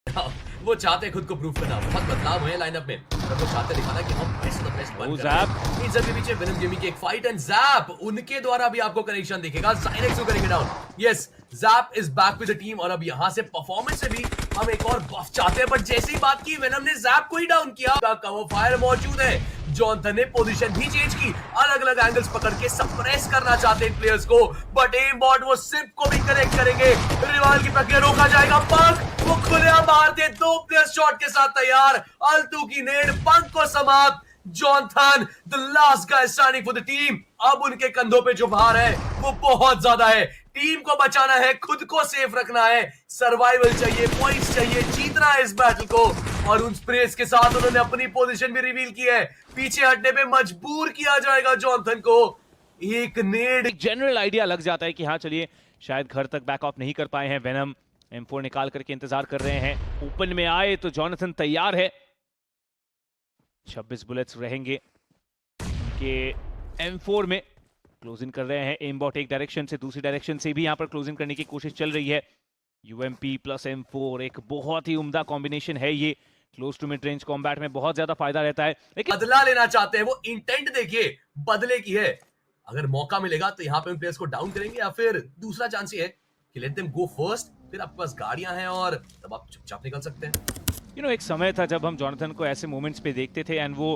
वो चाहते खुद को प्रूव करना, बहुत बदलाव हुए लाइनअप में, और वो चाहते दिखाना कि हम बेस्ट ऑफ द बेस्ट बन रहे हैं। इन सब के पीछे वेनम गेमिंग की एक फाइट एंड ज़ैप उनके द्वारा भी आपको कनेक्शन दिखेगा। ज़ाइरेक्स को करेंगे down. Yes, zap is back with the team और अब यहां से परफॉर्मेंस से भी हम एक और बफ चाहते हैं, बट जैसे ही बात की वेनम ने ज़ैप को ही डाउन किया। कवर फायर मौजूद है। जॉनथन ने पोजीशन भी चेंज की, अलग अलग एंगल्स पकड़ के सप्रेस करना चाहते हैं प्लेयर्स को, बट एम बॉट वो सिप को भी कनेक्ट करेंगे। रिवाल की प्रक्रिया रोका जाएगा। पंक वो खुले मार दे, दो प्लेयर शॉट के साथ तैयार। अल्तू की नेड, पंक को समाप्त। Jonathan the last guy standing for the team. अब उनके कंधों पे जो भार है वो बहुत ज्यादा है। टीम को बचाना है, खुद को सेफ रखना है, सर्वाइवल चाहिए, पॉइंट्स चाहिए, जीतना है इस बैटल को। और उन स्प्रेस के साथ उन्होंने अपनी पोजीशन भी रिवील की है। पीछे हटने पे मजबूर किया जाएगा जॉनथन को। एक नेड, एक जनरल आइडिया लग जाता है कि हाँ चलिए शायद घर तक बैक ऑफ नहीं कर पाए हैं। वेनम M4 निकाल करके इंतजार कर रहे हैं। ओपन में आए तो जॉनथन तैयार है। 26 बुलेट्स रहेंगे उनके M4 में। क्लोजिंग कर रहे हैं एमबॉट, एक डायरेक्शन से दूसरी डायरेक्शन से भी यहाँ पर क्लोजिंग करने की कोशिश चल रही है। UMP प्लस M4 एक बहुत ही उम्दा कॉम्बिनेशन है ये। Close to mid range combat में बहुत ज्यादा फायदा रहता है। लेकिन बदला लेना चाहते हैं, वो इंटेंट देखिए बदले की है। अगर मौका मिलेगा तो यहाँ पे उन प्लेयर्स को डाउन करेंगे, या फिर दूसरा चांस ये है कि लेट देम गो फर्स्ट, फिर आपके पास गाड़ियां हैं और तब आप चुपचाप निकल सकते हैं। एक समय था जब हम जॉनथन को ऐसे मोमेंट्स पे देखते थे एंड वो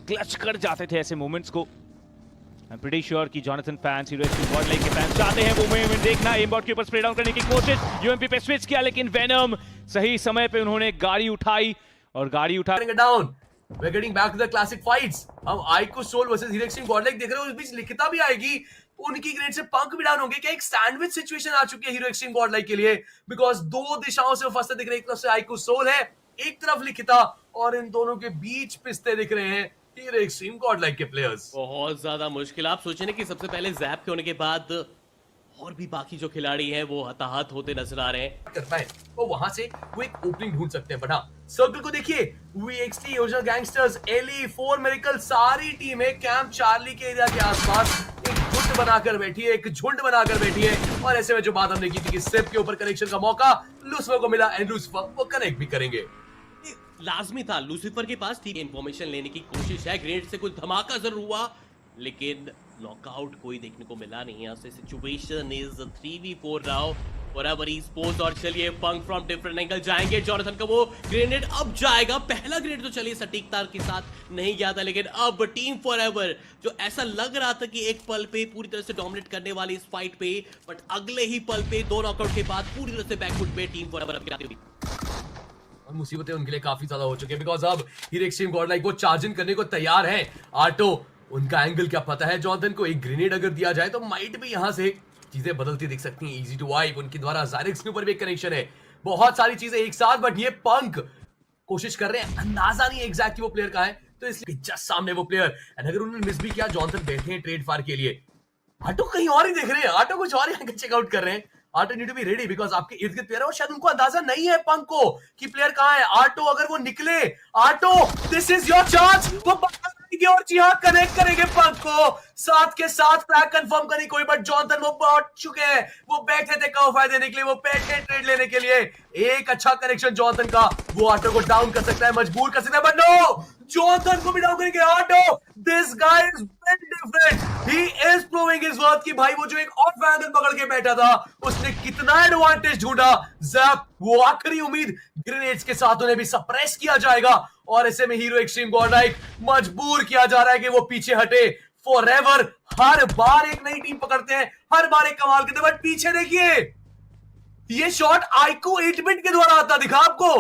क्लच कर जाते थे ऐसे मोमेंट्स को। आई एम प्रीटी श्योर कि Jonathan fans, hero extreme God like के फैंस चाहते हैं वो मोमेंट देखना। एमबॉट के ऊपर स्प्रे डाउन करने की कोशिश, UMP पे स्विच किया, लेकिन वेनम सही समय पे उन्होंने गाड़ी उठाई और गाड़ी उठा down. We're getting back to the classic fights. हम Aiko Sol versus Hero Extreme Godlike देख रहे हो, उस बीच लिखिता भी आएगी। उनकी ग्रेड से पंक भी डाउन होंगे। क्या एक सैंडविच सिचुएशन आ चुकी है हीरो एक्सट्रीम गॉडलाइक के लिए, बिकॉज दो दिशाओं से फंसते दिख रहे हैं। एक तरफ से आइको सोल है, एक तरफ लिखिता, और इन दोनों के बीच पिसते दिख रहे हैं हीरो एक्सट्रीम गॉडलाइक के प्लेयर्स। बहुत ज्यादा मुश्किल। आप सोचे ना कि सबसे पहले जैप के होने के बाद और भी बाकी जो खिलाड़ी हैं वो हताहत होते नजर आ रहे हैं। कर पाए तो वहां से वो एक ओपनिंग ढूंढ सकते हैं, बट हाँ सर्कल को देखिए। VXT, ओरिजिनल गैंगस्टर्स, एली, 4 मिरेकल, सारी टीमें कैंप चार्ली के एरिया के आसपास एक झुंड बनाकर बैठी है, एक झुंड बनाकर बैठी है। और ऐसे में जो बात हमने की थी कि सिप के ऊपर कनेक्शन का मौका लूसिफर को मिला, एंड लूसिफर वो कनेक्ट भी करेंगे। लाजमी था, लूसीफर के पास ठीक इन्फॉर्मेशन लेने की कोशिश है। ग्रेनेड से कुछ धमाका जरूर हुआ, लेकिन नॉकआउट कोई देखने को मिला नहीं। यहाँ से situation is 3v4 now for ever esports. और चलिए पंक फ्रॉम डिफरेंट एंगल जाएंगे। जॉनथन का वो ग्रेनेड अब जाएगा। पहला ग्रेनेड तो चलिए सटीकता के साथ नहीं गया था, लेकिन अब टीम फॉर एवर जो ऐसा लग रहा था कि एक पल पे पूरी तरह से डोमिनेट करने वाली इस फाइट पे, बट अगले ही पल पे दो नॉकआउट के बाद पूरी तरह से बैकफुट पे टीम फॉर एवर अब गिराती हुई। और मुसीबतें उनके लिए काफी ज्यादा हो चुकी है, बिकॉज अब हीरो एक्सट्रीम गॉडलाइक वो चार्ज इन करने को तैयार है। आटो, उनका एंगल क्या पता है, जॉनथन को एक ग्रेनेड अगर दिया जाए तो माइट भी यहां से चीजें बदलती दिख सकती हैं। इजी टू वाइप, उनके द्वारा ज़ाइरेक्स के ऊपर भी एक कनेक्शन है। बहुत सारी चीजें एक साथ, बट ये पंक कोशिश कर रहे हैं, अंदाजा नहीं है एग्जैक्टली वो प्लेयर का है, तो इसलिए जस्ट सामने वो प्लेयर। एंड अगर उन्होंने मिस भी किया, जॉनथन बैठे हैं ट्रेड फायर के लिए। आटो कहीं और ही देख रहे हैं, आटो कुछ और ही चेकआउट कर रहे हैं। Auto need to be ready, because आपके इर्द गिर्द प्लेयर है और शायद उनको अंदाजा नहीं है पंक को कि प्लेयर कहां है। आटो अगर वो निकले, auto this is your chance, वो और जी हाँ कनेक्ट करेंगे पंक को। साथ के साथ क्रैक कंफर्म करनी कोई, बट जॉनथन वो पहुंच चुके हैं, वो बैठे थे कवर फायर देने के लिए, वो बैठे ट्रेड लेने के लिए। एक अच्छा कनेक्शन जॉनथन का, वो आटो को डाउन कर सकता है, मजबूर कर सकता है, बट नो, जॉनथन को भी डाउन करेंगे। Auto, this guy is very different, he is proving his worth कि भाई वो जो एक ऑफ एंगल पकड़ के बैठा था, उसने कितना एडवांटेज ढूंढा। ज़ैप, वो आखिरी उम्मीद, ग्रेनेड्स के साथ उन्हें भी सप्रेस किया जाएगा। और ऐसे में हीरो एक्सट्रीम गॉडलाइक मजबूर किया जा रहा है कि वो पीछे हटे फॉरएवर। हर बार एक नई टीम पकड़ते हैं, हर बार एक कमाल करते हैं, बट पीछे देखिए, ये शॉट आइको 8 बिट के द्वारा आता दिखा आपको।